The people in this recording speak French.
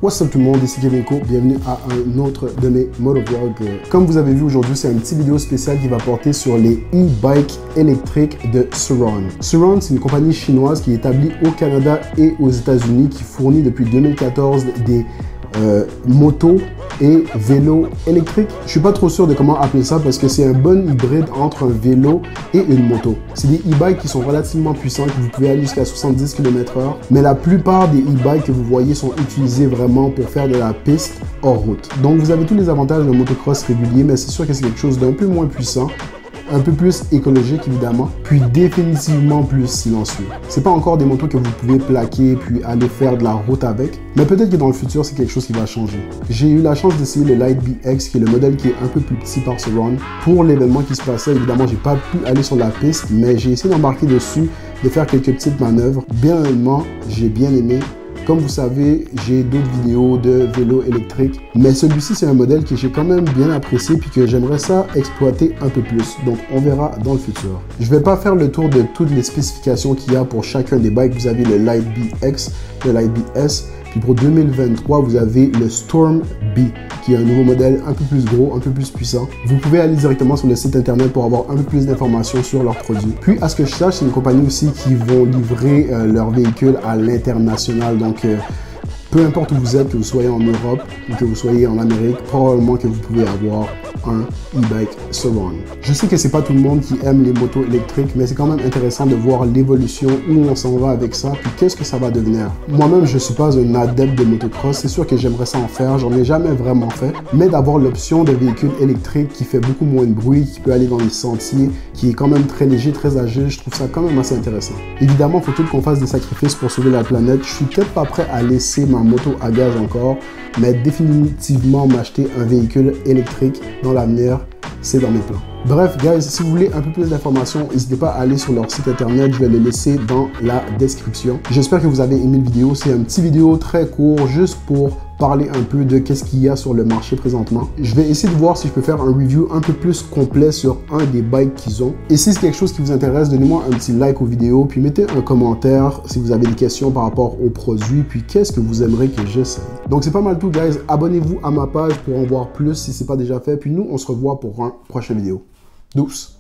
What's up tout le monde, ici Kevin Co, bienvenue à un autre de mes motovlogs. Comme vous avez vu aujourd'hui, c'est une petite vidéo spéciale qui va porter sur les e-bikes électriques de Surron. Surron, c'est une compagnie chinoise qui est établie au Canada et aux États-Unis, qui fournit depuis 2014 des motos et vélos électriques. Je suis pas trop sûr de comment appeler ça parce que c'est un bon hybride entre un vélo et une moto. C'est des e-bikes qui sont relativement puissants, que vous pouvez aller jusqu'à 70 km/h, mais la plupart des e-bikes que vous voyez sont utilisés vraiment pour faire de la piste hors route. Donc vous avez tous les avantages d'un motocross régulier, mais c'est sûr que c'est quelque chose d'un peu moins puissant, un peu plus écologique évidemment, puis définitivement plus silencieux. C'est pas encore des motos que vous pouvez plaquer puis aller faire de la route avec, mais peut-être que dans le futur c'est quelque chose qui va changer. J'ai eu la chance d'essayer le Light BX, qui est le modèle qui est un peu plus petit par Surron. Pour l'événement qui se passait, évidemment j'ai pas pu aller sur la piste, mais j'ai essayé d'embarquer dessus, de faire quelques petites manœuvres. Bien honnêtement, j'ai bien aimé. Comme vous savez, j'ai d'autres vidéos de vélos électriques, mais celui-ci, c'est un modèle que j'ai quand même bien apprécié puis que j'aimerais ça exploiter un peu plus. Donc, on verra dans le futur. Je vais pas faire le tour de toutes les spécifications qu'il y a pour chacun des bikes. Vous avez le Light BX, le Light BS, puis pour 2023, vous avez le Storm B, qui est un nouveau modèle un peu plus gros, un peu plus puissant. Vous pouvez aller directement sur le site internet pour avoir un peu plus d'informations sur leurs produits. Puis, à ce que je sache, c'est une compagnie aussi qui vont livrer leurs véhicules à l'international. Donc, peu importe où vous êtes, que vous soyez en Europe ou que vous soyez en Amérique, probablement que vous pouvez avoir un e-bike Surron. Je sais que c'est pas tout le monde qui aime les motos électriques, mais c'est quand même intéressant de voir l'évolution, où on s'en va avec ça, puis qu'est-ce que ça va devenir. Moi-même, je suis pas un adepte de motocross, c'est sûr que j'aimerais ça en faire, j'en ai jamais vraiment fait, mais d'avoir l'option de véhicule électrique qui fait beaucoup moins de bruit, qui peut aller dans les sentiers, qui est quand même très léger, très agile, je trouve ça quand même assez intéressant. Évidemment, il faut qu'on fasse des sacrifices pour sauver la planète. Je suis peut-être pas prêt à laisser ma moto à gaz encore, mais définitivement m'acheter un véhicule électrique dans l'avenir, c'est dans mes plans. Bref, guys, si vous voulez un peu plus d'informations, n'hésitez pas à aller sur leur site internet, je vais le laisser dans la description. J'espère que vous avez aimé la vidéo, c'est une petite vidéo très courte, juste pour parler un peu de qu'est-ce qu'il y a sur le marché présentement. Je vais essayer de voir si je peux faire un review un peu plus complet sur un des bikes qu'ils ont. Et si c'est quelque chose qui vous intéresse, donnez-moi un petit like aux vidéos, puis mettez un commentaire si vous avez des questions par rapport aux produits, puis qu'est-ce que vous aimeriez que j'essaye. Donc c'est pas mal tout, guys. Abonnez-vous à ma page pour en voir plus si c'est pas déjà fait, puis nous, on se revoit pour un prochain vidéo. Douce!